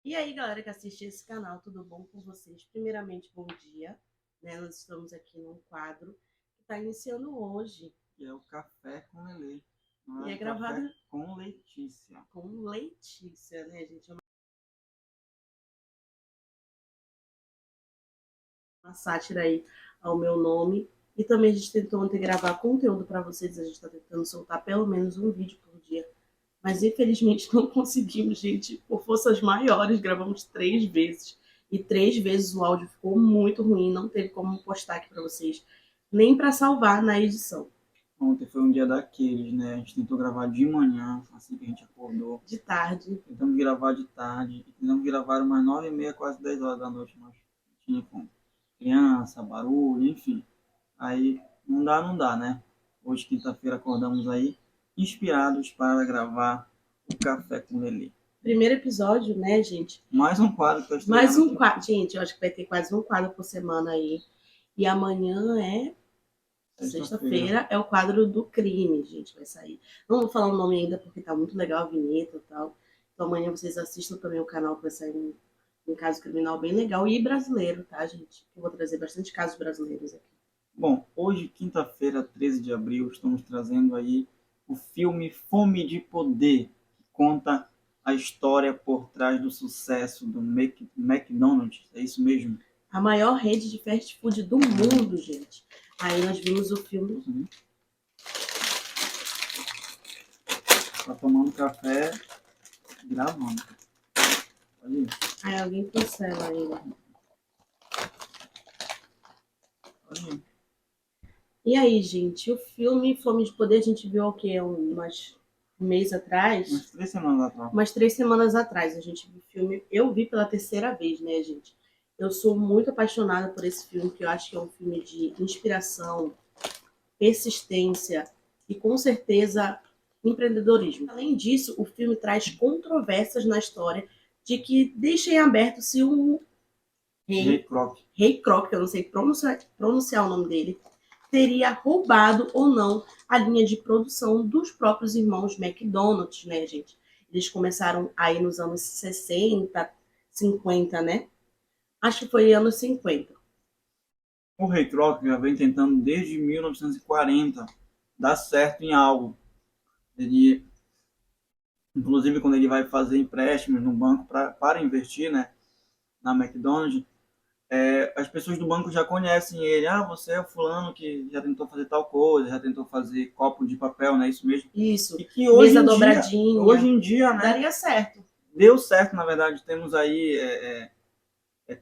E aí, galera que assiste esse canal, tudo bom com vocês? Primeiramente, bom dia, né? Nós estamos aqui num quadro que está iniciando hoje Que é o Café com Lelê. Não e é é o Café gravado com Letícia. com Letícia, né, gente? É uma sátira aí ao meu nome. E também a gente tentou ontem gravar conteúdo para vocês, a gente está tentando soltar pelo menos um vídeo por dia. Mas infelizmente não conseguimos, gente, por forças maiores, gravamos 3 vezes. E 3 vezes o áudio ficou muito ruim, não teve como postar aqui para vocês, nem para salvar na edição. Ontem foi um dia daqueles, né? A gente tentou gravar de manhã, assim que a gente acordou. De tarde. Tentamos gravar de tarde. E tentamos gravar umas 9h30, quase 10 horas da noite, mas não tinha como. Criança, barulho, enfim. Aí não dá, né? Hoje, quinta-feira, acordamos aí inspirados para gravar o Café com Lelê. Primeiro episódio, né, gente? Mais um quadro que eu estou Mais estreando um aqui. quadro. Gente, eu acho que vai ter quase um quadro por semana aí. E amanhã é Sexta-feira. sexta-feira, é o quadro do crime, gente, vai sair. Não vou falar o nome ainda porque tá muito legal a vinheta e tal. Então amanhã vocês assistam também o canal que vai sair um caso criminal bem legal e brasileiro, tá, gente? Eu vou trazer bastante casos brasileiros aqui. Bom, hoje, quinta-feira, 13 de abril, estamos trazendo aí o filme Fome de Poder, que conta a história por trás do sucesso do McDonald's, é isso mesmo? A maior rede de fast food do mundo, gente. Aí nós vimos o filme. Tá tomando café, gravando. Olha aí, Aí alguém cancela ele. olha aí. E aí, gente, o filme Fome de Poder a gente viu o quê? Um mês Umas atrás? 3 semanas atrás. Umas 3 semanas atrás. A gente viu o filme. Eu vi pela terceira vez, né, gente? Eu sou muito apaixonada por esse filme, que eu acho que é um filme de inspiração, persistência e, com certeza, empreendedorismo. Além disso, o filme traz controvérsias na história de que deixa em aberto se o Ray rei, Kroc. rei Kroc, que eu não sei pronunciar o nome dele, teria roubado ou não a linha de produção dos próprios irmãos McDonald's, né, gente? Eles começaram aí nos anos 60, 50, né? Acho que foi anos 50. O Ray Kroc já vem tentando desde 1940 dar certo em algo. Ele, inclusive, quando ele vai fazer empréstimos no banco para investir, né, na McDonald's, as pessoas do banco já conhecem ele. Ah, você é o fulano que já tentou fazer tal coisa, já tentou fazer copo de papel, né? Isso mesmo. Isso. E que Mesa dobradinha. hoje em dia, né? Daria certo. Deu certo, na verdade. Temos aí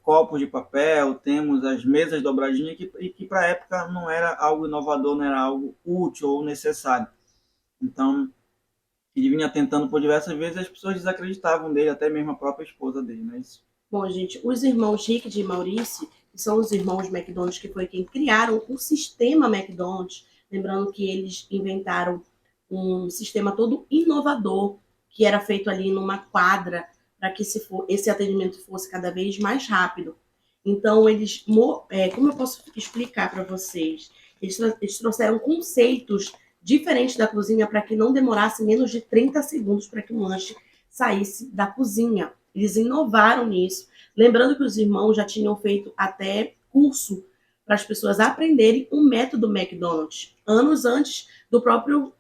copos de papel, temos as mesas dobradinhas e que para a época não era algo inovador, não era algo útil ou necessário. Então, ele vinha tentando por diversas vezes e as pessoas desacreditavam dele, até mesmo a própria esposa dele, não é isso? Bom, gente, os irmãos Rick e Maurice, que são os irmãos McDonald's, que foi quem criaram o sistema McDonald's, lembrando que eles inventaram um sistema todo inovador, que era feito ali numa quadra, para que esse atendimento fosse cada vez mais rápido. Então, como eu posso explicar para vocês? Eles trouxeram conceitos diferentes da cozinha para que não demorasse menos de 30 segundos para que um lanche saísse da cozinha. Eles inovaram nisso. Lembrando que os irmãos já tinham feito até curso para as pessoas aprenderem o método McDonald's, anos antes do próprio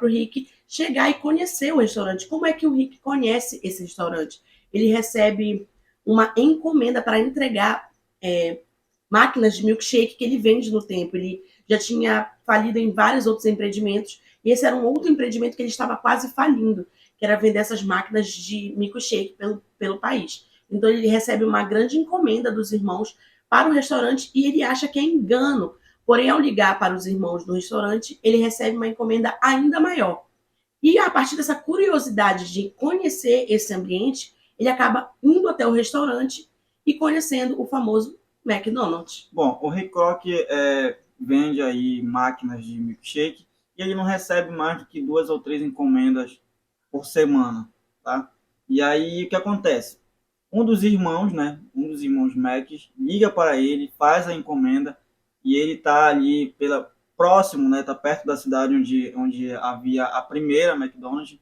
Rick chegar e conhecer o restaurante. Como é que o Rick conhece esse restaurante? Ele recebe uma encomenda para entregar máquinas de milkshake que ele vende no tempo. Ele já tinha falido em vários outros empreendimentos, e esse era um outro empreendimento que ele estava quase falindo, que era vender essas máquinas de milkshake pelo país. Então ele recebe uma grande encomenda dos irmãos para o restaurante e ele acha que é engano. Porém, ao ligar para os irmãos do restaurante, ele recebe uma encomenda ainda maior. E a partir dessa curiosidade de conhecer esse ambiente, ele acaba indo até o restaurante e conhecendo o famoso McDonald's. Bom, o Ray Kroc vende aí máquinas de milkshake e ele não recebe mais do que 2 ou 3 encomendas por semana, tá? E aí o que acontece? Um dos irmãos, né? Um dos irmãos Mac liga para ele, faz a encomenda e ele tá ali próximo, né? Tá perto da cidade onde havia a primeira McDonald's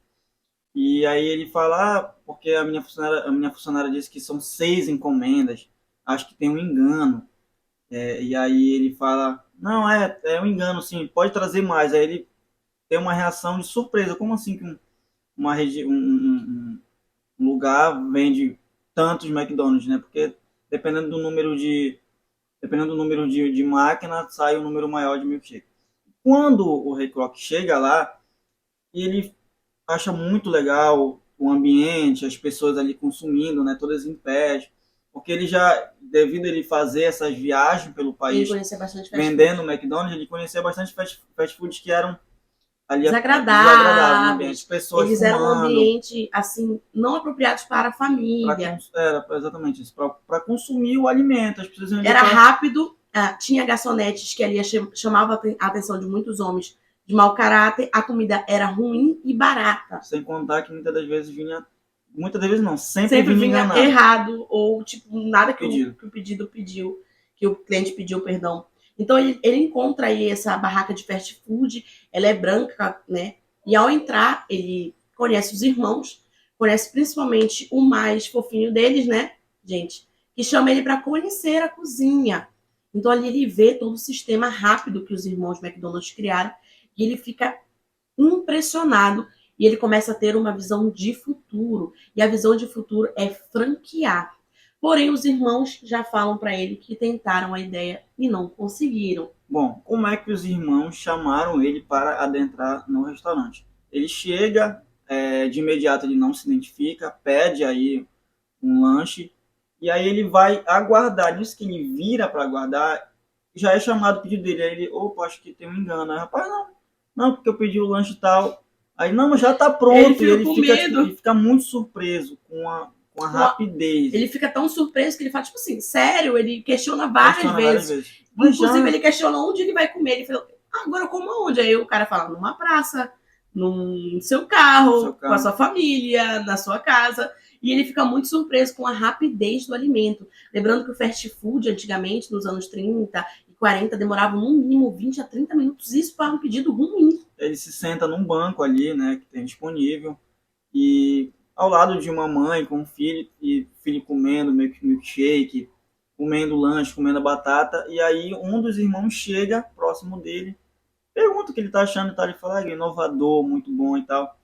E aí ele fala, porque a minha funcionária disse que são 6 encomendas, acho que tem um engano. E aí ele fala, não, é um engano, sim, pode trazer mais. Aí ele tem uma reação de surpresa, como assim que um lugar vende tantos McDonald's, né? Porque dependendo do número de, dependendo do número de máquina, sai um número maior de milkshake. Quando o Ray Kroc chega lá, ele acha muito legal o ambiente, as pessoas ali consumindo, né, todas em pé, porque ele já, devido a ele fazer essas viagens pelo Ele país conhecia bastante fast vendendo food. McDonald's, ele conhecia bastante fast foods que eram ali desagradáveis no ambiente, Desagradáveis. pessoas Eles eram um fumando, ambiente, assim, não apropriados para a família. era exatamente isso, para consumir o alimento, as pessoas iam ali Era para, rápido, tinha garçonetes que ali chamava a atenção de muitos homens de mau caráter, a comida era ruim e barata. sem contar que muitas das vezes não, sempre Sempre vinha vinha enganado, errado, ou tipo, nada que pedido. que o pedido pediu, que o cliente pediu, perdão. Então ele encontra aí essa barraca de fast food, ela é branca, né? E ao entrar, ele conhece os irmãos, conhece principalmente o mais fofinho deles, né, gente? Que chama ele para conhecer a cozinha. Então ali ele vê todo o sistema rápido que os irmãos McDonald's criaram e ele fica impressionado e ele começa a ter uma visão de futuro. E a visão de futuro é franquear. Porém, os irmãos já falam para ele que tentaram a ideia e não conseguiram. Bom, como é que os irmãos chamaram ele para adentrar no restaurante? Ele chega, de imediato ele não se identifica, pede aí um lanche, e aí ele vai aguardar. Nisso que ele vira para aguardar, já é chamado o pedido dele. Aí ele, opa, acho que tem um engano. Aí, rapaz, não, não, porque eu pedi o lanche e tal. Aí, não, mas já está Ele pronto. E fica ele com fica, tipo, medo. ele fica muito surpreso com a rapidez. Ele fica tão surpreso que ele fala, tipo assim, sério? Ele questiona várias Questiona várias vezes. vezes. Mas Inclusive, já, ele questiona onde ele vai comer. Ele fala, agora eu como aonde? Aí o cara fala, numa praça, no seu no seu carro, com a carro, sua família, na sua casa. E ele fica muito surpreso com a rapidez do alimento. Lembrando que o fast food, antigamente, nos anos 30 e 40, demorava no mínimo 20 a 30 minutos. Isso para um pedido ruim. ele se senta num banco ali, né, que tem disponível, e ao lado de uma mãe com um filho, e filho comendo milkshake, comendo lanche, comendo batata, e aí um dos irmãos chega próximo dele, pergunta o que ele tá achando e tal, ele fala, é inovador, muito bom e tal.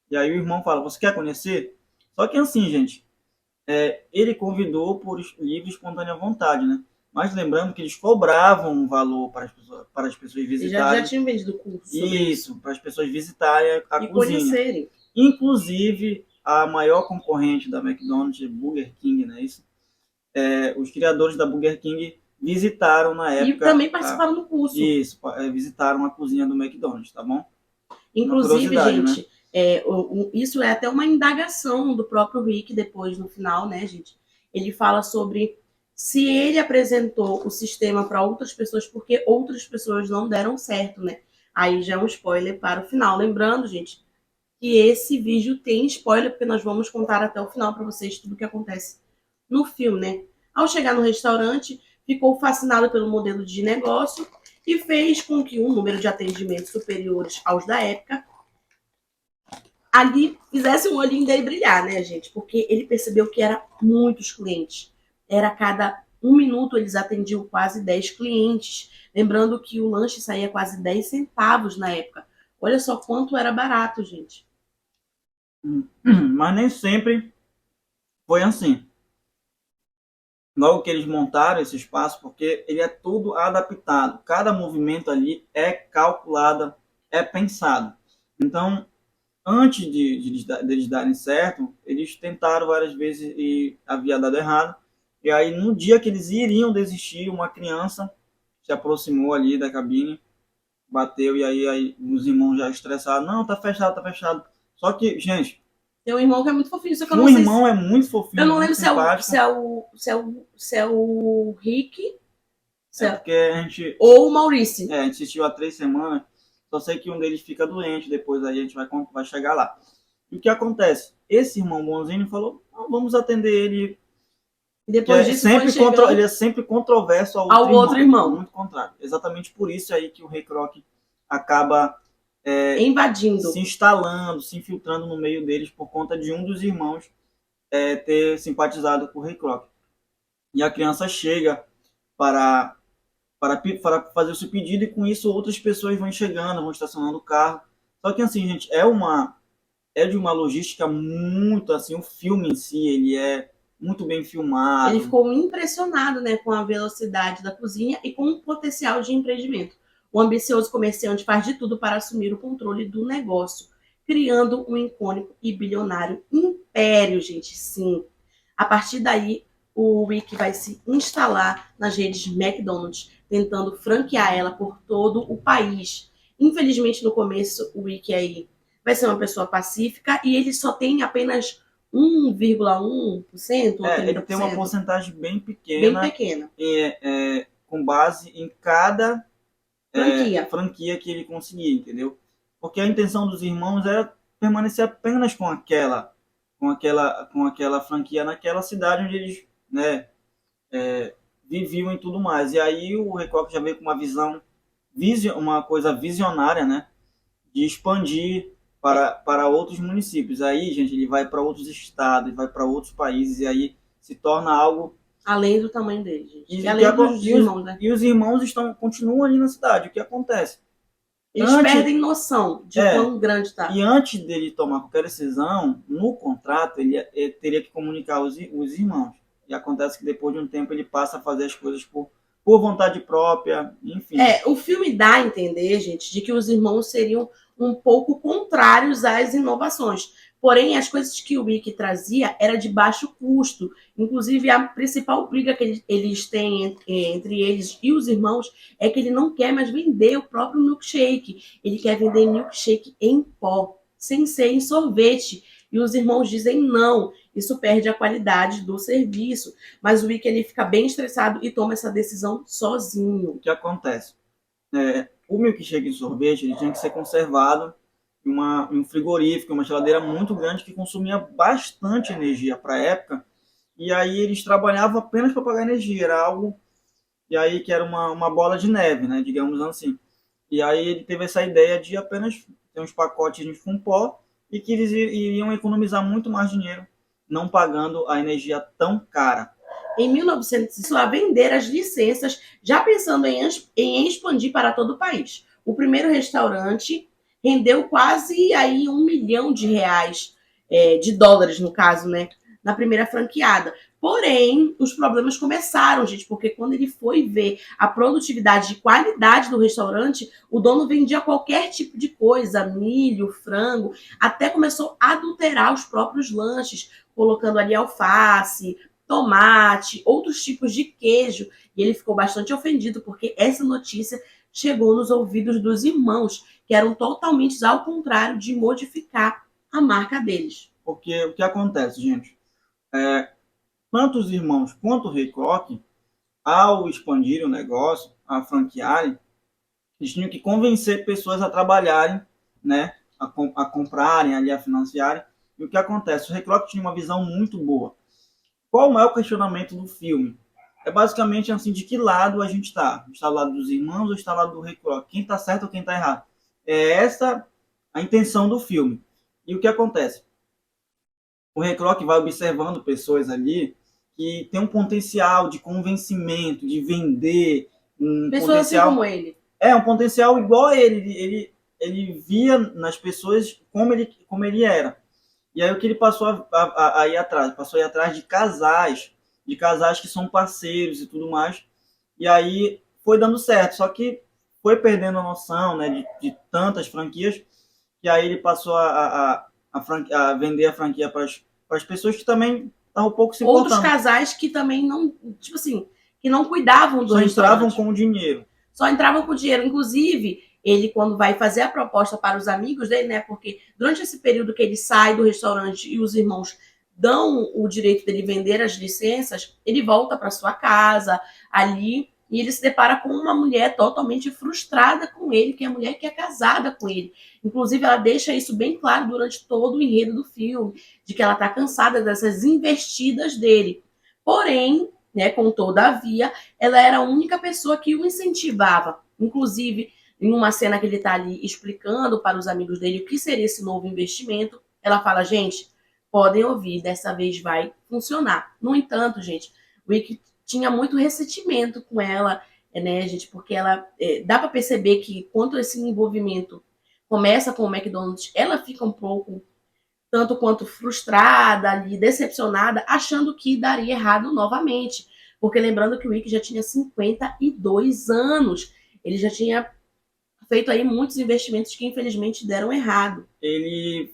E aí o irmão fala, você quer conhecer? Só que assim, gente, ele convidou por livre e espontânea vontade, né? Mas lembrando que eles cobravam um valor para as pessoas Eles já visitarem, tinham vendido curso sobre isso, para as pessoas visitarem a e cozinha. conhecerem. Inclusive, a maior concorrente da McDonald's, Burger King, né? Isso, os criadores da Burger King visitaram na E época, também participaram do curso. isso, visitaram a cozinha do McDonald's, tá bom? Uma Inclusive, curiosidade, né? gente, isso é até uma indagação do próprio Rick depois, no final, né, gente? Ele fala sobre se ele apresentou o sistema para outras pessoas porque outras pessoas não deram certo, né? Aí já é um spoiler para o final. Lembrando, gente, que esse vídeo tem spoiler, porque nós vamos contar até o final para vocês tudo o que acontece no filme, né? Ao chegar no restaurante, ficou fascinado pelo modelo de negócio e fez com que um número de atendimentos superiores aos da época ali fizesse o olhinho dele brilhar, né, gente? Porque ele percebeu que era muitos clientes. Era a cada um minuto eles atendiam quase 10 clientes. Lembrando que o lanche saía quase 10 centavos na época. Olha só quanto era barato, gente. Mas nem sempre foi assim. Logo que eles montaram esse espaço, porque ele é tudo adaptado. Cada movimento ali é calculado, é pensado. Então, antes deles darem certo, eles tentaram várias vezes e havia dado errado. E aí, no dia que eles iriam desistir, uma criança se aproximou ali da cabine, bateu, e aí os irmãos já estressados, não, tá fechado, tá fechado. Só que, gente, Tem um irmão que é muito fofinho, só que eu o não sei se. irmão é muito Eu fofinho, não muito lembro simpático. se é o Rick Porque a gente, ou o Maurício. a gente assistiu há 3 semanas, só sei que um deles fica doente, depois aí a gente vai chegar lá. E o que acontece? Esse irmão bonzinho falou, não, vamos atender ele, E que depois disso foi ele chegando é sempre controverso ao ao outro outro irmão, irmão. muito contrário. Exatamente por isso aí que o Ray Kroc acaba invadindo. se instalando, se infiltrando no meio deles por conta de um dos irmãos ter simpatizado com o Rei Croc. E a criança chega para, para fazer o seu pedido e com isso outras pessoas vão chegando, vão estacionando o carro. Só que assim, gente, é de uma logística muito assim, o filme em si, ele é muito bem filmado. Ele ficou impressionado, né, com a velocidade da cozinha e com o potencial de empreendimento. O ambicioso comerciante faz de tudo para assumir o controle do negócio, criando um icônico e bilionário império, gente, sim. A partir daí, o Rick vai se instalar nas redes McDonald's, tentando franquear ela por todo o país. Infelizmente, no começo, o Rick aí vai ser uma pessoa pacífica e ele só tem apenas 1,1% ou 30%. Ele tem uma porcentagem bem bem pequena. Com base em cada Franquia. franquia que ele conseguir, entendeu? Porque a intenção dos irmãos era permanecer apenas com aquela franquia naquela cidade onde eles, né, viviam e tudo mais. E aí o Recoque já veio com uma visão, uma coisa visionária, né, de expandir para outros municípios. Aí, gente, ele vai para outros estados, vai para outros países e aí se torna algo além do tamanho dele, gente. e, E além dos irmãos, né? E os irmãos continuam ali na cidade. O que acontece? Eles perdem noção de quão grande está. E antes dele tomar qualquer decisão, no contrato, ele teria que comunicar os irmãos. E acontece que depois de um tempo ele passa a fazer as coisas por vontade própria, enfim. O filme dá a entender, gente, de que os irmãos seriam um pouco contrários às inovações. Porém, as coisas que o Rick trazia era de baixo custo. Inclusive, a principal briga que eles têm entre eles e os irmãos é que ele não quer mais vender o próprio milkshake. Ele quer vender milkshake em pó, sem ser em sorvete. E os irmãos dizem não, isso perde a qualidade do serviço. Mas o Rick ele fica bem estressado e toma essa decisão sozinho. O que acontece? O milkshake de sorvete ele tinha que ser conservado em um frigorífico, uma geladeira muito grande que consumia bastante energia para a época. E aí eles trabalhavam apenas para pagar energia, era algo e aí que era uma bola de neve, né, digamos assim. E aí ele teve essa ideia de apenas ter uns pacotes com pó e que eles iriam economizar muito mais dinheiro não pagando a energia tão cara. Em 1900, a vender as licenças, já pensando em expandir para todo o país. O primeiro restaurante rendeu quase aí R$1 milhão, de dólares no caso, né? Na primeira franqueada. Porém, os problemas começaram, gente, porque quando ele foi ver a produtividade e qualidade do restaurante, o dono vendia qualquer tipo de coisa, milho, frango, até começou a adulterar os próprios lanches, colocando ali alface, tomate, outros tipos de queijo. E ele ficou bastante ofendido porque essa notícia chegou nos ouvidos dos irmãos, que eram totalmente ao contrário de modificar a marca deles. Porque o que acontece, gente? Tanto os irmãos quanto o Rei Croc, ao expandir o negócio, a franquearem, eles tinham que convencer pessoas a trabalharem, né? A comprarem, ali, a financiarem. E o que acontece? O Rei Croc tinha uma visão muito boa. Qual é o questionamento do filme? É basicamente assim, de que lado a gente está? Está do lado dos irmãos ou está do lado do Rei Croc? Quem está certo ou quem está errado? É essa a intenção do filme. E o que acontece? O Rei Croc vai observando pessoas ali que tem um potencial de convencimento, de vender, pessoas potencial, assim como ele. Um potencial igual a ele. Ele via nas pessoas como ele era. E aí o que ele passou a ir atrás? Passou a ir atrás de casais que são parceiros e tudo mais. E aí foi dando certo, só que foi perdendo a noção, né, de tantas franquias, que aí ele passou a vender a franquia para as pessoas que também estavam um pouco se importando. Outros casais que também não, tipo assim, que não cuidavam do Só restaurante. entravam com o dinheiro. Só entravam com o dinheiro. Inclusive, ele quando vai fazer a proposta para os amigos dele, né, porque durante esse período que ele sai do restaurante e os irmãos dão o direito dele vender as licenças, ele volta para sua casa ali e ele se depara com uma mulher totalmente frustrada com ele, que é a mulher que é casada com ele. Inclusive, ela deixa isso bem claro durante todo o enredo do filme, de que ela está cansada dessas investidas dele. Porém, né, com todavia, ela era a única pessoa que o incentivava. Inclusive, em uma cena que ele está ali explicando para os amigos dele o que seria esse novo investimento, ela fala, gente, podem ouvir, dessa vez vai funcionar. No entanto, gente, o Rick tinha muito ressentimento com ela, né, gente, porque ela dá para perceber que quanto esse envolvimento começa com o McDonald's, ela fica um pouco tanto quanto frustrada, ali, decepcionada, achando que daria errado novamente. Porque lembrando que o Rick já tinha 52 anos, ele já tinha feito aí muitos investimentos que infelizmente deram errado. Ele,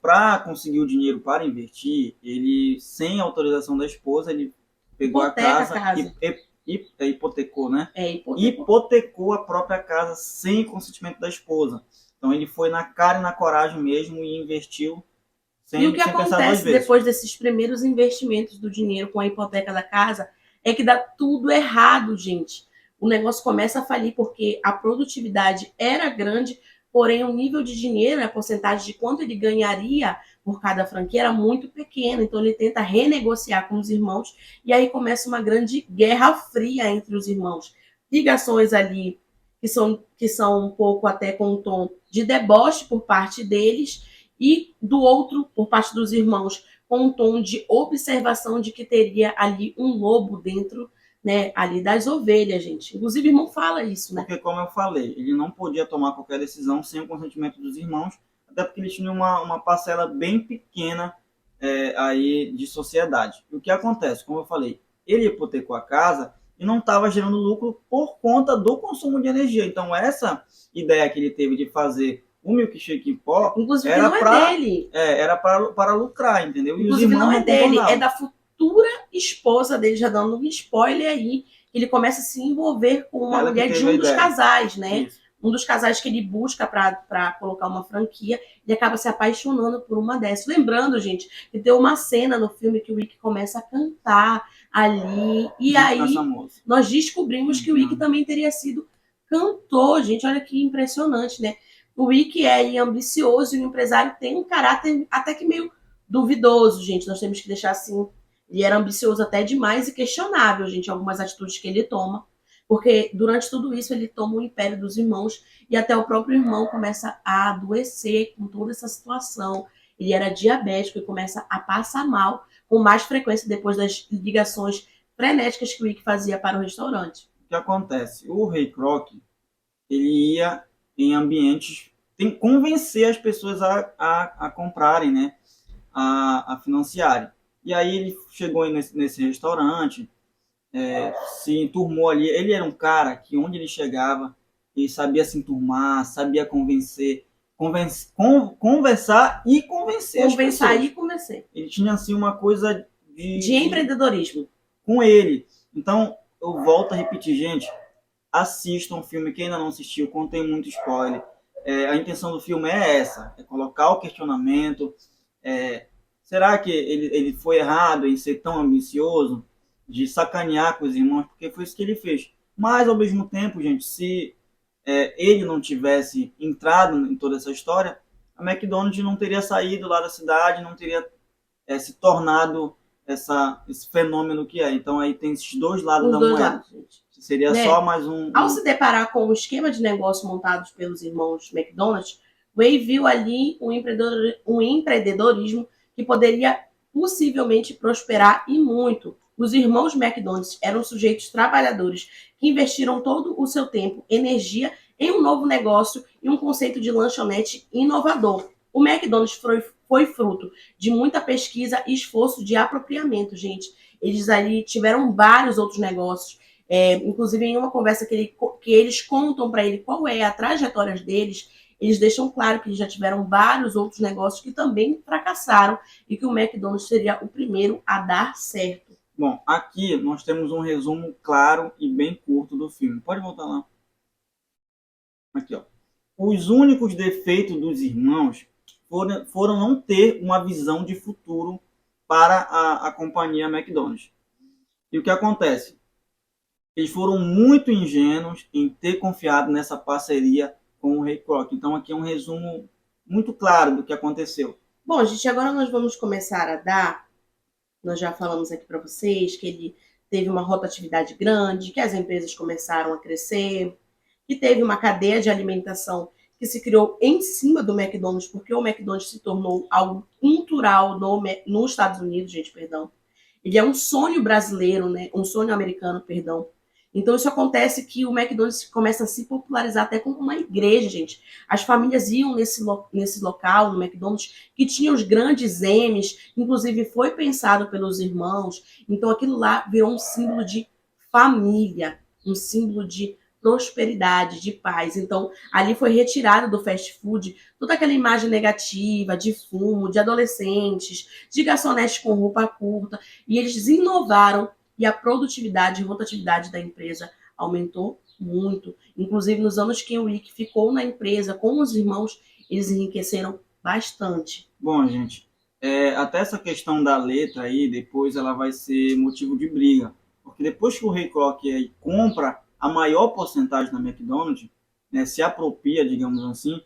para conseguir o dinheiro para investir, ele, sem autorização da esposa, ele pegou Hipoteca a casa. E hipotecou, né? Hipotecou a própria casa sem consentimento da esposa. Então ele foi na cara e na coragem mesmo e investiu E o que sem pensar duas acontece vezes. depois desses primeiros investimentos do dinheiro com a hipoteca da casa é que dá tudo errado, gente. O negócio começa a falir porque a produtividade era grande, porém o nível de dinheiro, a porcentagem de quanto ele ganharia por cada franquia era muito pequena. Então ele tenta renegociar com os irmãos e aí começa uma grande guerra fria entre os irmãos. Ligações ali que são um pouco até com um tom de deboche por parte deles e do outro, por parte dos irmãos, com um tom de observação de que teria ali um lobo dentro, né, ali das ovelhas, gente. Inclusive, o irmão fala isso, né? Porque, como eu falei, ele não podia tomar qualquer decisão sem o consentimento dos irmãos, até porque ele tinha uma parcela bem pequena aí de sociedade. E o que acontece? Como eu falei, ele hipotecou a casa e não estava gerando lucro por conta do consumo de energia. Então, essa ideia que ele teve de fazer o milkshake em pó Inclusive, era não é dele. Era para lucrar, entendeu? E Inclusive, os irmãos não é dele, concordavam. é da futura esposa dele, já dando um spoiler aí. Ele começa a se envolver com uma mulher de um dos casais, né? Isso. Um dos casais que ele busca para colocar uma franquia e acaba se apaixonando por uma dessas. Lembrando, gente, que tem uma cena no filme que o Rick começa a cantar ali. E aí nós descobrimos que o Rick também teria sido cantor, gente. Olha que impressionante, né? O Rick é ambicioso e o empresário tem um caráter até que meio duvidoso, gente. Nós temos que deixar assim. Ele era ambicioso até demais e questionável, gente, algumas atitudes que ele toma. Porque durante tudo isso ele toma o império dos irmãos e até o próprio irmão começa a adoecer com toda essa situação. Ele era diabético e começa a passar mal com mais frequência depois das ligações frenéticas que o Rick fazia para o restaurante. O que acontece? O Ray Kroc, ele ia em ambientes, tem que convencer as pessoas a comprarem, né? A financiarem. E aí ele chegou nesse restaurante, se enturmou ali. Ele era um cara que onde ele chegava, ele sabia se enturmar, sabia conversar e convencer as pessoas. Conversar e convencer. Ele tinha assim uma coisa de empreendedorismo com ele. Então, eu volto a repetir, gente, assistam o filme, quem ainda não assistiu, contém muito spoiler. A intenção do filme é essa, é colocar o questionamento. Será que ele foi errado em ser tão ambicioso, de sacanear com os irmãos? Porque foi isso que ele fez. Mas, ao mesmo tempo, gente, se ele não tivesse entrado em toda essa história, a McDonald's não teria saído lá da cidade, não teria se tornado esse fenômeno que é. Então, aí tem esses dois lados da moeda. Seria só mais um... Ao se deparar com o esquema de negócio montado pelos irmãos McDonald's, Ray viu ali um empreendedorismo que poderia possivelmente prosperar e muito. Os irmãos McDonald's eram sujeitos trabalhadores que investiram todo o seu tempo, energia em um novo negócio e um conceito de lanchonete inovador. O McDonald's foi fruto de muita pesquisa e esforço de apropriamento, gente. Eles ali tiveram vários outros negócios. Inclusive, em uma conversa que eles contam para ele qual é a trajetória deles, eles deixam claro que eles já tiveram vários outros negócios que também fracassaram e que o McDonald's seria o primeiro a dar certo. Bom, aqui nós temos um resumo claro e bem curto do filme. Pode voltar lá. Aqui, ó. Os únicos defeitos dos irmãos foram não ter uma visão de futuro para a companhia McDonald's. E o que acontece? Eles foram muito ingênuos em ter confiado nessa parceria com o Ray Kroc. Então aqui é um resumo muito claro do que aconteceu. Bom, gente, agora nós vamos começar a dar... Nós já falamos aqui para vocês que ele teve uma rotatividade grande, que as empresas começaram a crescer, que teve uma cadeia de alimentação que se criou em cima do McDonald's, porque o McDonald's se tornou algo cultural nos Estados Unidos, gente, perdão. Ele é um sonho brasileiro, né? Um sonho americano, perdão. Então isso acontece que o McDonald's começa a se popularizar até como uma igreja, gente. As famílias iam nesse local, no McDonald's, que tinha os grandes M's, inclusive foi pensado pelos irmãos. Então aquilo lá virou um símbolo de família, um símbolo de prosperidade, de paz. Então, ali foi retirado do fast food toda aquela imagem negativa de fumo, de adolescentes, de garçonetes com roupa curta, e eles inovaram e a produtividade e rotatividade da empresa aumentou muito. Inclusive, nos anos que o Wick ficou na empresa com os irmãos, eles enriqueceram bastante. Bom, gente, até essa questão da letra aí, depois ela vai ser motivo de briga. Porque depois que o Ray Kroc aí compra a maior porcentagem da McDonald's, né, se apropria, digamos assim,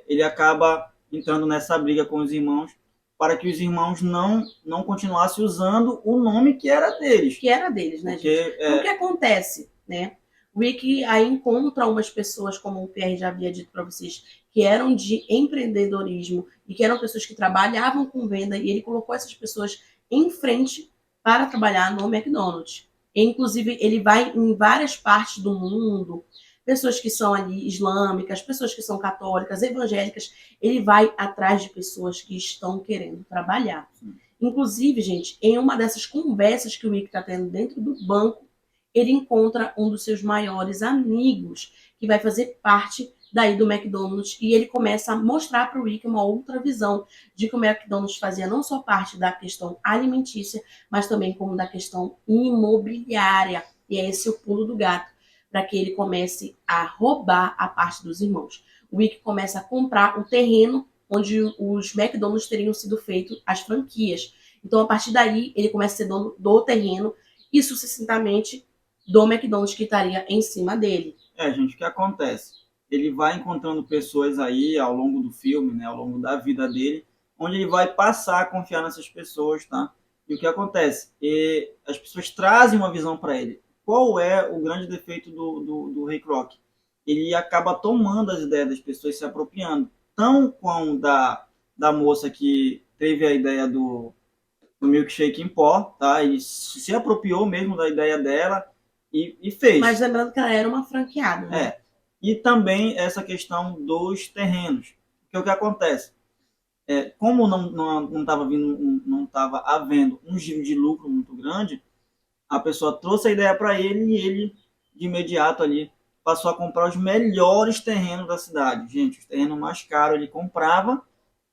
ele acaba entrando nessa briga com os irmãos para que os irmãos não continuassem usando o nome que era deles. Que era deles, né, Porque, gente? O que acontece, né? O Rick aí encontra umas pessoas, como o Pierre já havia dito para vocês, que eram de empreendedorismo e que eram pessoas que trabalhavam com venda, e ele colocou essas pessoas em frente para trabalhar no McDonald's. E, inclusive, ele vai em várias partes do mundo, pessoas que são ali islâmicas, pessoas que são católicas, evangélicas, ele vai atrás de pessoas que estão querendo trabalhar. Sim. Inclusive, gente, em uma dessas conversas que o Rick está tendo dentro do banco, ele encontra um dos seus maiores amigos, que vai fazer parte daí do McDonald's, e ele começa a mostrar para o Rick uma outra visão de que o McDonald's fazia não só parte da questão alimentícia, mas também como da questão imobiliária. E é esse o pulo do gato, para que ele comece a roubar a parte dos irmãos. O Rick começa a comprar o terreno onde os McDonald's teriam sido feitos as franquias. Então, a partir daí, ele começa a ser dono do terreno e, sucessivamente, do McDonald's que estaria em cima dele. Gente, o que acontece? Ele vai encontrando pessoas aí ao longo do filme, né, ao longo da vida dele, onde ele vai passar a confiar nessas pessoas, tá? E o que acontece? As pessoas trazem uma visão para ele. Qual é o grande defeito do Ray Kroc? Ele acaba tomando as ideias das pessoas, se apropriando. Tão com da moça que teve a ideia do milkshake em pó, tá? Ele se apropriou mesmo da ideia dela e fez. Mas lembrando que ela era uma franqueada, né? E também essa questão dos terrenos. Porque o que acontece? Como não estava havendo um giro de lucro muito grande, a pessoa trouxe a ideia para ele e ele, de imediato ali, passou a comprar os melhores terrenos da cidade. Gente, os terrenos mais caros ele comprava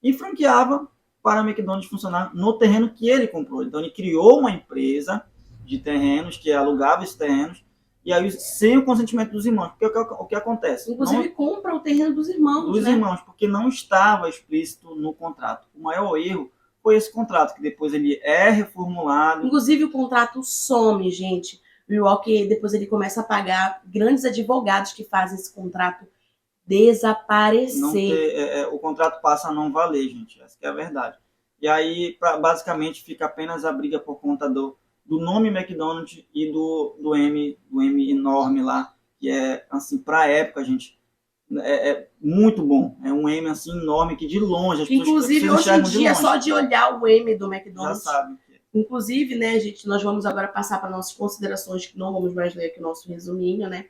e franqueava para a McDonald's funcionar no terreno que ele comprou. Então ele criou uma empresa de terrenos que alugava esses terrenos, e aí sem o consentimento dos irmãos. Porque o que acontece? Inclusive compra o terreno dos irmãos, dos irmãos, porque não estava explícito no contrato. O maior erro foi esse contrato, que depois ele é reformulado. Inclusive o contrato some, gente. O Milwaukee, depois ele começa a pagar grandes advogados que fazem esse contrato desaparecer. O contrato passa a não valer, gente. Essa que é a verdade. E aí, basicamente, fica apenas a briga por conta do nome McDonald's e do M enorme lá, que é, assim, pra época, gente, é muito bom. É um M, assim, enorme, que de longe as pessoas Inclusive, hoje em dia, só de olhar o M do McDonald's, já sabe. Inclusive, né, gente, nós vamos agora passar para nossas considerações, que não vamos mais ler aqui o nosso resuminho, né?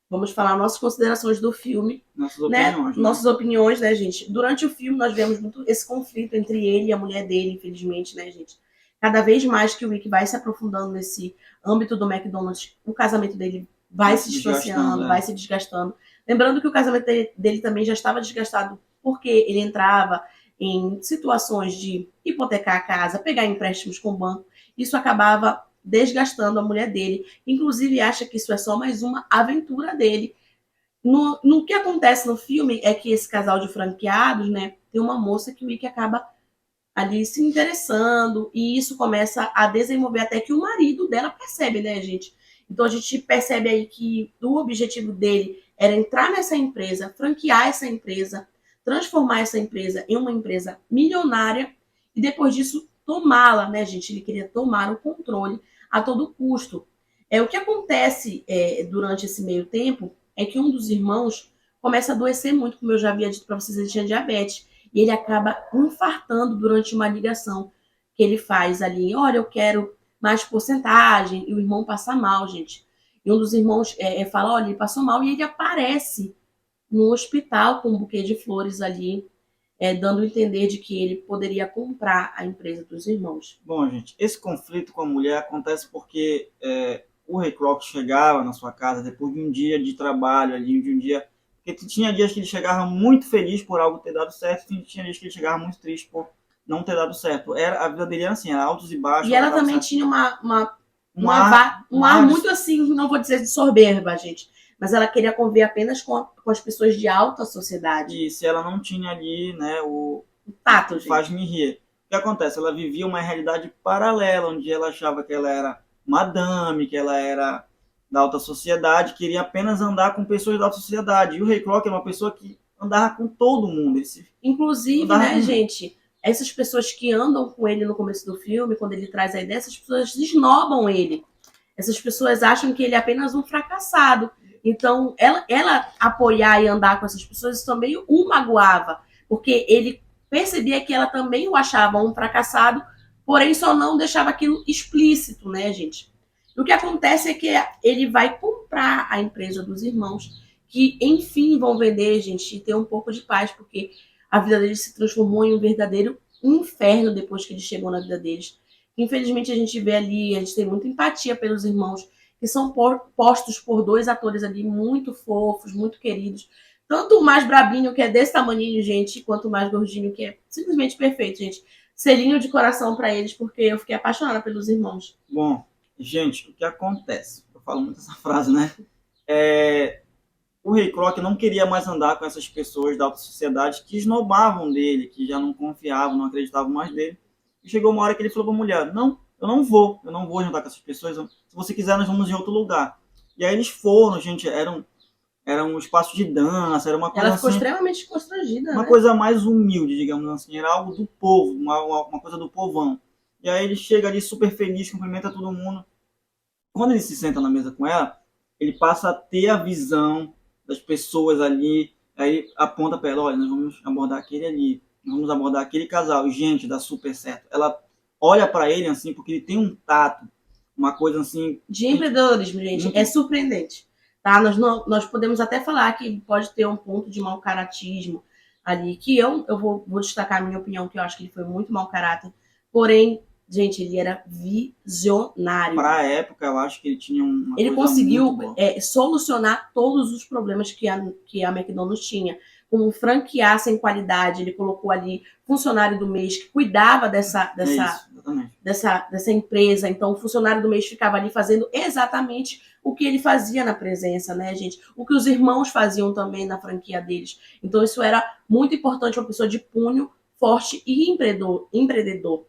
Vamos falar nossas considerações do filme. Nossas opiniões. Né? Nossas opiniões, né, gente? Durante o filme, nós vemos muito esse conflito entre ele e a mulher dele, infelizmente, né, gente? Cada vez mais que o Rick vai se aprofundando nesse âmbito do McDonald's, o casamento dele vai se distanciando, vai se desgastando. Lembrando que o casamento dele também já estava desgastado porque ele entrava em situações de hipotecar a casa, pegar empréstimos com o banco. Isso acabava desgastando a mulher dele. Inclusive, acha que isso é só mais uma aventura dele. No que acontece no filme é que esse casal de franqueados, né, tem uma moça que o Rick acaba ali se interessando, e isso começa a desenvolver até que o marido dela percebe, né, gente? Então a gente percebe aí que o objetivo dele era entrar nessa empresa, franquear essa empresa, transformar essa empresa em uma empresa milionária e depois disso tomá-la, né, gente? Ele queria tomar o controle a todo custo. O que acontece durante esse meio tempo é que um dos irmãos começa a adoecer muito, como eu já havia dito para vocês, ele tinha diabetes. E ele acaba infartando durante uma ligação que ele faz ali. Olha, eu quero mais porcentagem. E o irmão passa mal, gente. E um dos irmãos fala, olha, ele passou mal. E ele aparece no hospital com um buquê de flores ali, dando a entender de que ele poderia comprar a empresa dos irmãos. Bom, gente, esse conflito com a mulher acontece porque o Ray Kroc chegava na sua casa depois de um dia de trabalho ali, de um dia... Porque tinha dias que ele chegava muito feliz por algo ter dado certo, e tinha dias que ele chegava muito triste por não ter dado certo. A vida dele era assim, era altos e baixos. E ela também certo. tinha um ar muito assim, não vou dizer de soberba, gente, mas ela queria conviver apenas com as pessoas de alta sociedade. E se ela não tinha ali, né, o tato, gente. Faz-me rir. O que acontece? Ela vivia uma realidade paralela, onde ela achava que ela era madame, que ela era da alta sociedade, queria apenas andar com pessoas da alta sociedade. E o Ray Kroc era uma pessoa que andava com todo mundo. Inclusive, né, gente, essas pessoas que andam com ele no começo do filme, quando ele traz a ideia, essas pessoas esnobam ele. Essas pessoas acham que ele é apenas um fracassado. Então, ela apoiar e andar com essas pessoas, isso também o magoava. Porque ele percebia que ela também o achava um fracassado, porém só não deixava aquilo explícito, né, gente? E o que acontece é que ele vai comprar a empresa dos irmãos, que enfim vão vender, gente, e ter um pouco de paz, porque a vida deles se transformou em um verdadeiro inferno depois que ele chegou na vida deles. Infelizmente a gente vê ali, a gente tem muita empatia pelos irmãos, que são postos por dois atores ali muito fofos, muito queridos. Tanto o mais brabinho, que é desse tamaninho, gente, quanto o mais gordinho, que é simplesmente perfeito, gente. Selinho de coração para eles, porque eu fiquei apaixonada pelos irmãos. Bom, gente, o que acontece? Eu falo muito essa frase, né? O Ray Kroc não queria mais andar com essas pessoas da alta sociedade que esnobavam dele, que já não confiavam, não acreditavam mais nele. E chegou uma hora que ele falou para a mulher, não, eu não vou jantar com essas pessoas, se você quiser nós vamos em outro lugar. E aí eles foram, gente, era um espaço de dança, era uma coisa Ela ficou assim, extremamente constrangida, uma né? coisa mais humilde, digamos assim, era algo do povo, uma coisa do povão. E aí ele chega ali super feliz, cumprimenta todo mundo. Quando ele se senta na mesa com ela, ele passa a ter a visão das pessoas ali, aí aponta para ela, olha, nós vamos abordar aquele ali, nós vamos abordar aquele casal, e gente, dá super certo. Ela olha para ele assim, porque ele tem um tato, uma coisa assim... De empreendedorismo, gente, muito... é surpreendente. Tá? Nós podemos até falar que ele pode ter um ponto de mau caratismo ali, que eu vou destacar a minha opinião, que eu acho que ele foi muito mau caráter, porém, gente, ele era visionário. Para a época, eu acho que ele tinha uma ele coisa conseguiu muito solucionar todos os problemas que a McDonald's tinha. Como franquear sem qualidade, ele colocou ali funcionário do mês que cuidava dessa empresa. Então, o funcionário do mês ficava ali fazendo exatamente o que ele fazia na presença, né, gente? O que os irmãos faziam também na franquia deles. Então, isso era muito importante, uma pessoa de punho forte e empreendedor.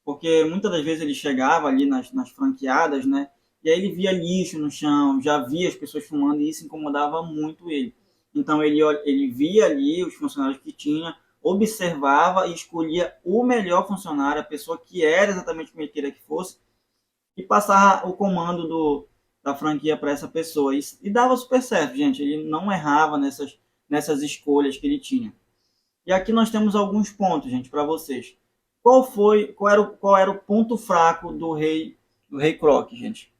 Porque muitas das vezes ele chegava ali nas franqueadas, né? E aí ele via lixo no chão, já via as pessoas fumando e isso incomodava muito ele. Então ele via ali os funcionários que tinha, observava e escolhia o melhor funcionário, a pessoa que era exatamente como ele queria que fosse, e passava o comando da franquia para essa pessoa. E dava super certo, gente. Ele não errava nessas escolhas que ele tinha. E aqui nós temos alguns pontos, gente, para vocês. Qual era o ponto fraco do Rei Kroc, gente?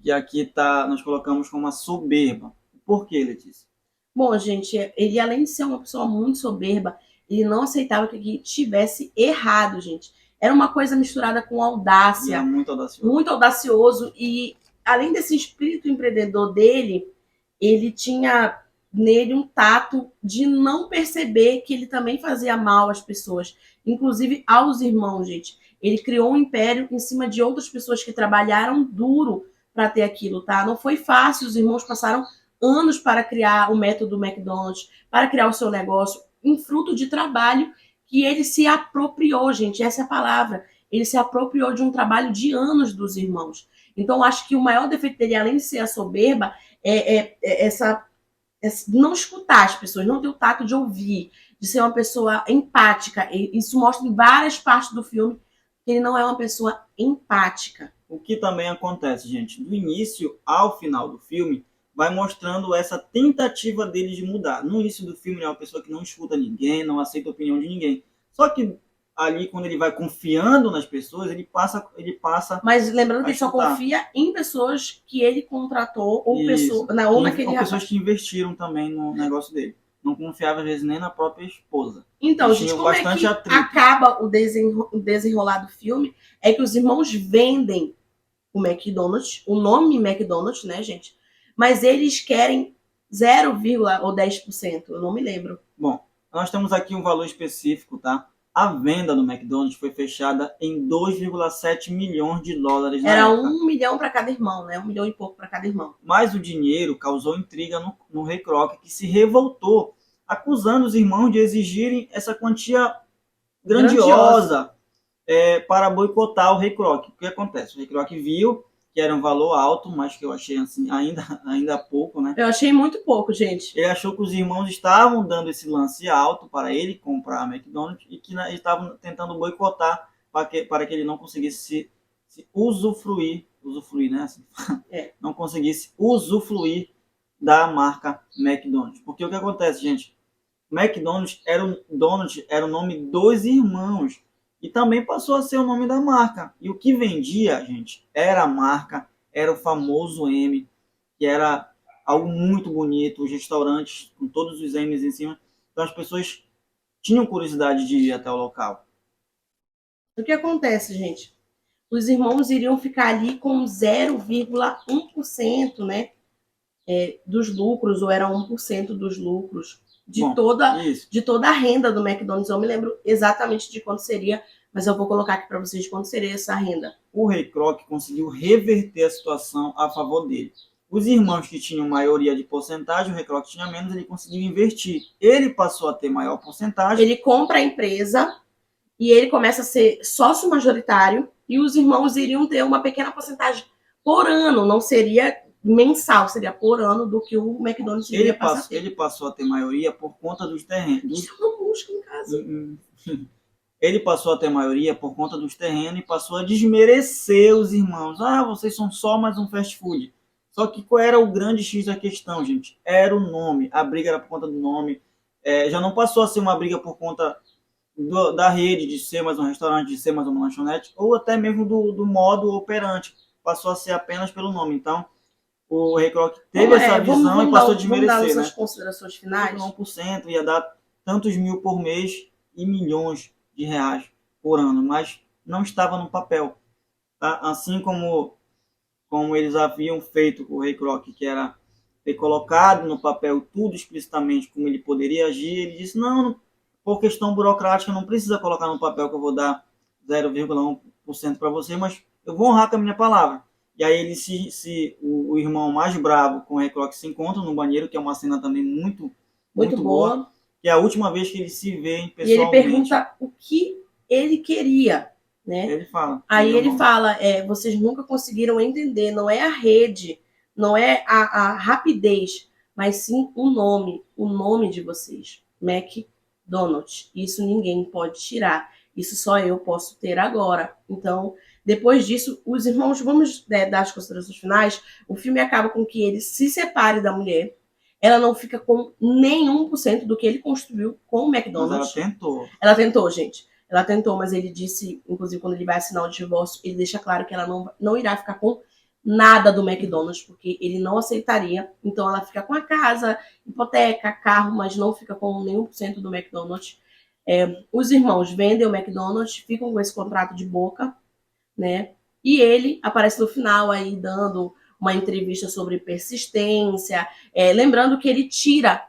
Que aqui nós colocamos como a soberba. Por que, Letícia? Bom, gente, ele além de ser uma pessoa muito soberba, ele não aceitava que tivesse errado, gente. Era uma coisa misturada com audácia. Era muito audacioso. Muito audacioso. E além desse espírito empreendedor dele, ele tinha nele um tato de não perceber que ele também fazia mal às pessoas, inclusive aos irmãos, gente. Ele criou um império em cima de outras pessoas que trabalharam duro para ter aquilo, tá? Não foi fácil, os irmãos passaram anos para criar o método McDonald's, para criar o seu negócio, em fruto de trabalho que ele se apropriou, gente, essa é a palavra. Ele se apropriou de um trabalho de anos dos irmãos. Então, acho que o maior defeito dele, além de ser a soberba, é não escutar as pessoas, não ter o tato de ouvir, de ser uma pessoa empática. Isso mostra em várias partes do filme que ele não é uma pessoa empática. O que também acontece, gente, do início ao final do filme, vai mostrando essa tentativa dele de mudar. No início do filme, ele é uma pessoa que não escuta ninguém, não aceita a opinião de ninguém. Só que ali, quando ele vai confiando nas pessoas, ele passa Mas lembrando que a ele só escutar. confia em pessoas que ele contratou, ou, Isso. pessoa, ou naquele Ou rapaz. pessoas que investiram também no negócio dele. Não confiava, às vezes, nem na própria esposa. Então, Eles gente, tinham como é bastante que atrito. acaba o desenrolar do filme? É que os irmãos vendem o McDonald's, o nome McDonald's, né, gente? Mas eles querem 0, ou 10%, eu não me lembro. Bom, nós temos aqui um valor específico, tá? A venda do McDonald's foi fechada em 2,7 milhões de dólares na Era época. 1 milhão para cada irmão, né? 1 milhão e pouco para cada irmão. Mas o dinheiro causou intriga no Ray Kroc, que se revoltou, acusando os irmãos de exigirem essa quantia grandiosa para boicotar o Ray Kroc. O que acontece? O Ray Kroc viu que era um valor alto, mas que eu achei assim ainda pouco, né? Eu achei muito pouco, gente. Ele achou que os irmãos estavam dando esse lance alto para ele comprar a McDonald's e que estavam tentando boicotar para que ele não conseguisse se usufruir, né? Assim, não conseguisse usufruir da marca McDonald's. Porque o que acontece, gente? McDonald's era o nome dos irmãos e também passou a ser o nome da marca. E o que vendia, gente, era a marca, era o famoso M, que era algo muito bonito, os restaurantes com todos os M's em cima. Então as pessoas tinham curiosidade de ir até o local. O que acontece, gente? Os irmãos iriam ficar ali com 0,1%, né? Dos lucros, ou era 1% dos lucros de toda a renda do McDonald's. Eu me lembro exatamente de quanto seria, mas eu vou colocar aqui para vocês de quanto seria essa renda. O Ray Kroc conseguiu reverter a situação a favor dele. Os irmãos que tinham maioria de porcentagem, o Ray Kroc tinha menos, ele conseguiu invertir. Ele passou a ter maior porcentagem. Ele compra a empresa e ele começa a ser sócio majoritário e os irmãos iriam ter uma pequena porcentagem por ano, não seria mensal, seria por ano do que o McDonald's iria passar a ter. Ele passou a ter maioria por conta dos terrenos. Isso é uma música, no caso. Ele passou a ter maioria por conta dos terrenos e passou a desmerecer os irmãos. Ah, vocês são só mais um fast food. Só que qual era o grande X da questão, gente? Era o nome. A briga era por conta do nome. Já não passou a ser uma briga por conta da rede, de ser mais um restaurante, de ser mais uma lanchonete, ou até mesmo do modo operante. Passou a ser apenas pelo nome. Então, o Ray Kroc teve essa visão e passou a desmerecer. Vamos dar nossas considerações finais? 1% ia dar tantos mil por mês e milhões de reais por ano, mas não estava no papel. Tá? Assim como eles haviam feito com o Ray Kroc, que era ter colocado no papel tudo explicitamente como ele poderia agir, ele disse, não, por questão burocrática, não precisa colocar no papel que eu vou dar 0,1% para você, mas eu vou honrar com a minha palavra. E aí ele o irmão mais bravo com o Ray Kroc se encontra no banheiro, que é uma cena também muito boa. Que é a última vez que eles se veem pessoalmente. E ele pergunta o que ele queria, né? Ele fala. Aí ele fala, vocês nunca conseguiram entender, não é a rede, não é a rapidez, mas sim o nome de vocês, McDonald's. Isso ninguém pode tirar, isso só eu posso ter agora. Então, depois disso, os irmãos, vamos dar as considerações finais, o filme acaba com que ele se separe da mulher. Ela não fica com nenhum por cento do que ele construiu com o McDonald's. Mas ela tentou. Ela tentou, gente. Ela tentou, mas ele disse, inclusive, quando ele vai assinar o divórcio, ele deixa claro que ela não irá ficar com nada do McDonald's, porque ele não aceitaria. Então, ela fica com a casa, hipoteca, carro, mas não fica com nenhum por cento do McDonald's. Os irmãos vendem o McDonald's, ficam com esse contrato de boca, né? E ele aparece no final aí dando uma entrevista sobre persistência, lembrando que ele tira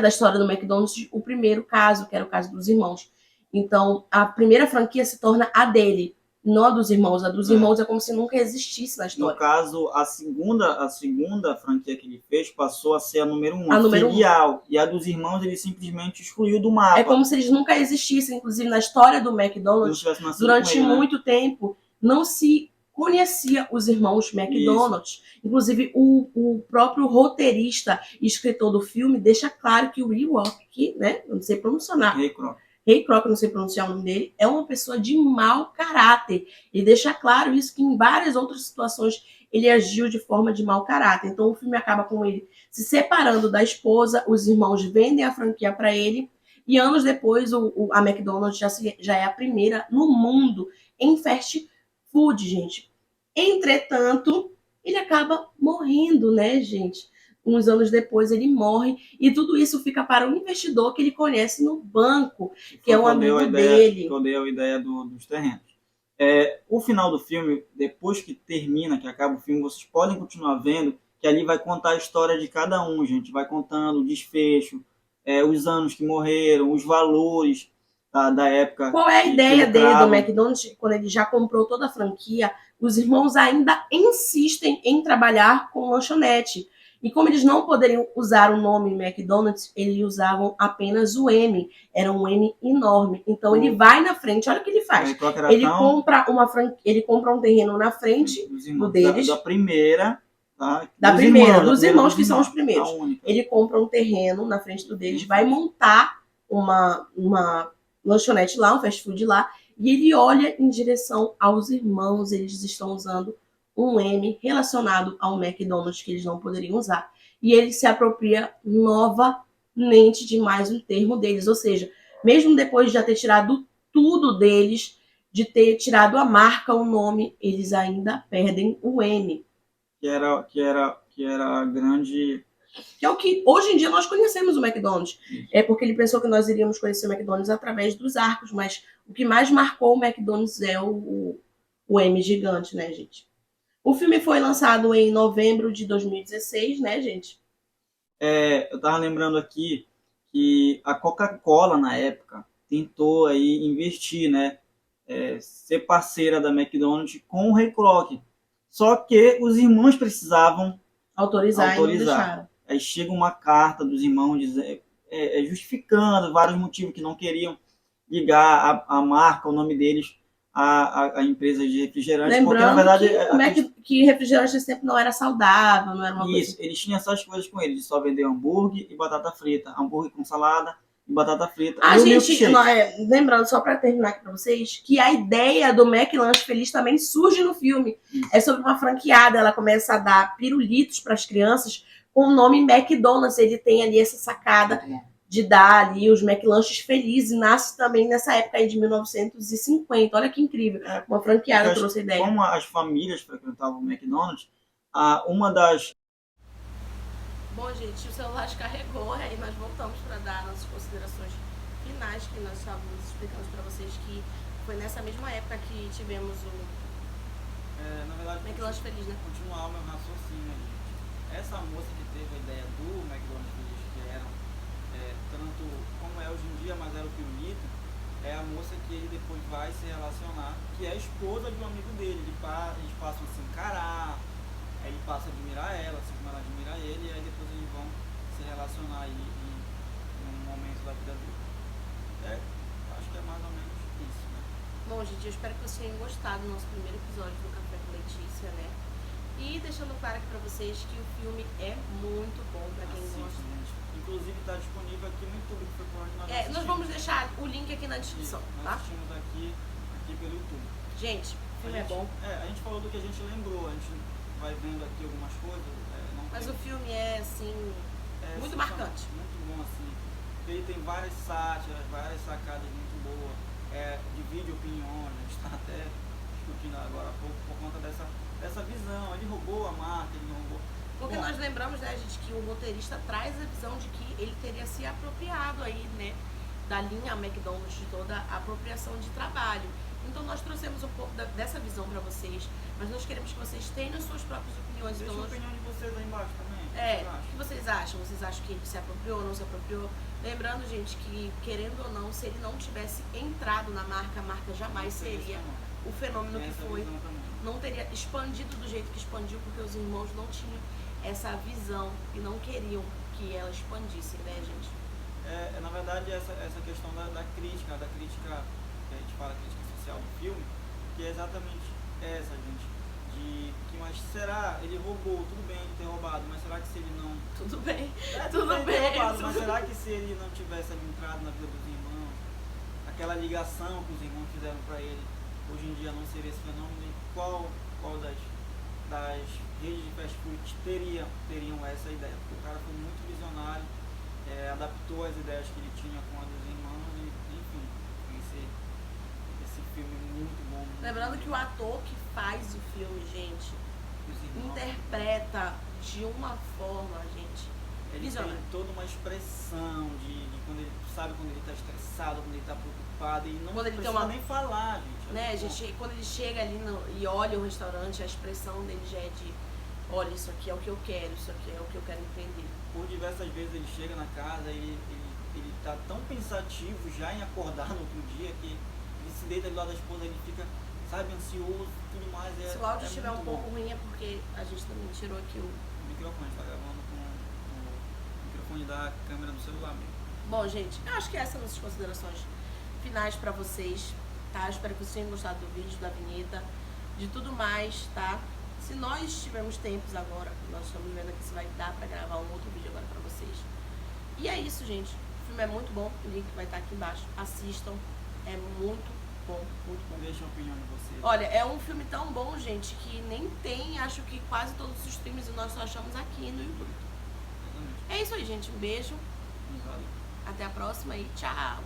da história do McDonald's o primeiro caso, que era o caso dos irmãos. Então, a primeira franquia se torna a dele, não a dos irmãos. A dos irmãos é como se nunca existisse na história. No caso, a segunda franquia que ele fez passou a ser a número 1, a filial. E a dos irmãos ele simplesmente excluiu do mapa. É como se eles nunca existissem. Inclusive, na história do McDonald's, durante muito tempo, não se conhecia os irmãos McDonald's. Isso. Inclusive, o próprio roteirista e escritor do filme deixa claro que o Ray Kroc, né? Eu não sei pronunciar. Ray Kroc, não sei pronunciar o nome dele, é uma pessoa de mau caráter. Ele deixa claro isso, que em várias outras situações ele agiu de forma de mau caráter. Então o filme acaba com ele se separando da esposa, os irmãos vendem a franquia para ele, e anos depois a McDonald's já é a primeira no mundo em fast food, gente. Entretanto, ele acaba morrendo, né, gente? Uns anos depois ele morre, e tudo isso fica para um investidor que ele conhece no banco, que é um amigo dele. Que eu dei a ideia dos terrenos. O final do filme, depois que termina, que acaba o filme, vocês podem continuar vendo, que ali vai contar a história de cada um, gente. Vai contando o desfecho, os anos que morreram, os valores da época. Qual é a ideia dele do McDonald's? Quando ele já comprou toda a franquia, os irmãos ainda insistem em trabalhar com lanchonete. E como eles não poderiam usar o nome McDonald's, eles usavam apenas o M. Era um M enorme. Então ele vai na frente, olha o que ele faz. Ele compra um terreno na frente do deles. Da primeira. Tá? Dos irmãos que são os primeiros. Ele compra um terreno na frente do deles, vai montar uma lanchonete lá, um fast food lá, e ele olha em direção aos irmãos, eles estão usando um M relacionado ao McDonald's que eles não poderiam usar. E ele se apropria novamente de mais um termo deles, ou seja, mesmo depois de já ter tirado tudo deles, de ter tirado a marca, o nome, eles ainda perdem o M. Que era grande... Que é o que hoje em dia nós conhecemos o McDonald's. É porque ele pensou que nós iríamos conhecer o McDonald's através dos arcos, mas o que mais marcou o McDonald's é o M gigante, né, gente? O filme foi lançado em novembro de 2016, né, gente? Eu tava lembrando aqui que a Coca-Cola, na época, tentou aí investir, né? Ser parceira da McDonald's com o Ray Kroc. Só que os irmãos precisavam autorizar. E não deixaram. Aí chega uma carta dos irmãos justificando vários motivos que não queriam ligar a marca, o nome deles, a empresa de refrigerante. Lembrando porque, na verdade, que refrigerante sempre não era saudável, não era uma Isso, coisa... eles tinham essas coisas com eles, só vender hambúrguer e batata frita. Hambúrguer com salada e batata frita. Gente, lembrando, só para terminar aqui para vocês, que a ideia do McLanche Feliz também surge no filme. Isso. É sobre uma franqueada, ela começa a dar pirulitos para as crianças com o nome McDonald's. Ele tem ali essa sacada de dar ali os McLanches Felizes. Nasce também nessa época aí de 1950. Olha que incrível. Uma franqueada trouxe a ideia. Como as famílias frequentavam o McDonald's, uma das... Bom, gente, o celular descarregou, aí nós voltamos para dar nossas considerações finais, que nós estávamos explicando para vocês que foi nessa mesma época que tivemos o na verdade, McLanche Feliz, né? Continuar o meu raciocínio, gente. Essa moça que teve a ideia do McDonald's Feliz, que era tanto como é hoje em dia, mas era o pirulito, é a moça que ele depois vai se relacionar, que é a esposa de um amigo dele. Eles passam a se encarar, aí ele passa a admirar ela, assim como ela admira ele, e aí depois eles vão se relacionar aí em um momento da vida dele. Acho que é mais ou menos isso, né? Bom, gente, eu espero que vocês tenham gostado do nosso primeiro episódio do Café com Letícia, né? E deixando claro aqui pra vocês que o filme é muito bom pra quem gosta. Gente. Inclusive tá disponível aqui no YouTube, que foi por onde nós assistimos. Nós vamos deixar o link aqui na descrição, tá? Nós assistimos aqui pelo YouTube. Gente, o filme é bom. A gente falou do que a gente lembrou, a gente vai vendo aqui algumas coisas. Mas o filme é, assim, muito marcante. Muito bom, assim. Ele tem várias sátiras, várias sacadas muito boas. Divide opiniões, a gente está até discutindo agora há pouco por conta dessa visão. Ele roubou a marca, ele não roubou. Porque nós lembramos, né, gente, que o roteirista traz a visão de que ele teria se apropriado aí, né, da linha McDonald's, de toda a apropriação de trabalho. Então nós trouxemos um pouco dessa visão para vocês, mas nós queremos que vocês tenham as suas próprias opiniões. Deixa a opinião de vocês aí embaixo também. O que vocês acham? Vocês acham que ele se apropriou ou não se apropriou? Lembrando, gente, que querendo ou não, se ele não tivesse entrado na marca, a marca jamais seria o fenômeno que foi. Não teria expandido do jeito que expandiu, porque os irmãos não tinham essa visão e não queriam que ela expandisse, né, gente? Na verdade, essa questão da crítica, que a gente fala, crítica social do filme, que é exatamente essa, gente. Mas será, ele roubou, tudo bem ele ter roubado, mas será que se ele não... Tudo bem, tudo bem roubado, mas será que se ele não tivesse ali entrado na vida dos irmãos, aquela ligação que os irmãos fizeram para ele, hoje em dia não seria esse fenômeno, e qual das redes de fast food teriam essa ideia? Porque o cara foi muito visionário, adaptou as ideias que ele tinha com a dos irmãos, e enfim, esse filme muito bom. Lembrando que o ator que faz o filme, gente, interpreta de uma forma, gente, ele tem toda uma expressão de quando ele está estressado, quando ele está preocupado, e não precisa nem falar, gente. Né, gente, quando ele chega ali e olha o restaurante, a expressão dele já é de: olha, isso aqui é o que eu quero, isso aqui é o que eu quero empreender. Por diversas vezes ele chega na casa e ele tá tão pensativo já em acordar no outro dia, que ele se deita do lado da esposa, ele fica, sabe, ansioso e tudo mais. Se o áudio estiver um pouco ruim é porque a gente também tirou aqui o microfone, está gravando com o microfone da câmera do celular mesmo. Bom, gente, eu acho que essas são as considerações finais pra vocês, tá? Espero que vocês tenham gostado do vídeo, da vinheta, de tudo mais, tá? Se nós tivermos tempos agora, nós estamos vendo aqui se vai dar pra gravar um outro vídeo agora pra vocês. E é isso, gente. O filme é muito bom, o link vai estar aqui embaixo. Assistam, é muito bom, muito bom. Deixa a opinião de vocês. Olha, é um filme tão bom, gente, que nem tem, acho que quase todos os streams nós só achamos aqui no YouTube. É isso aí, gente. Um beijo. Valeu. Até a próxima e tchau!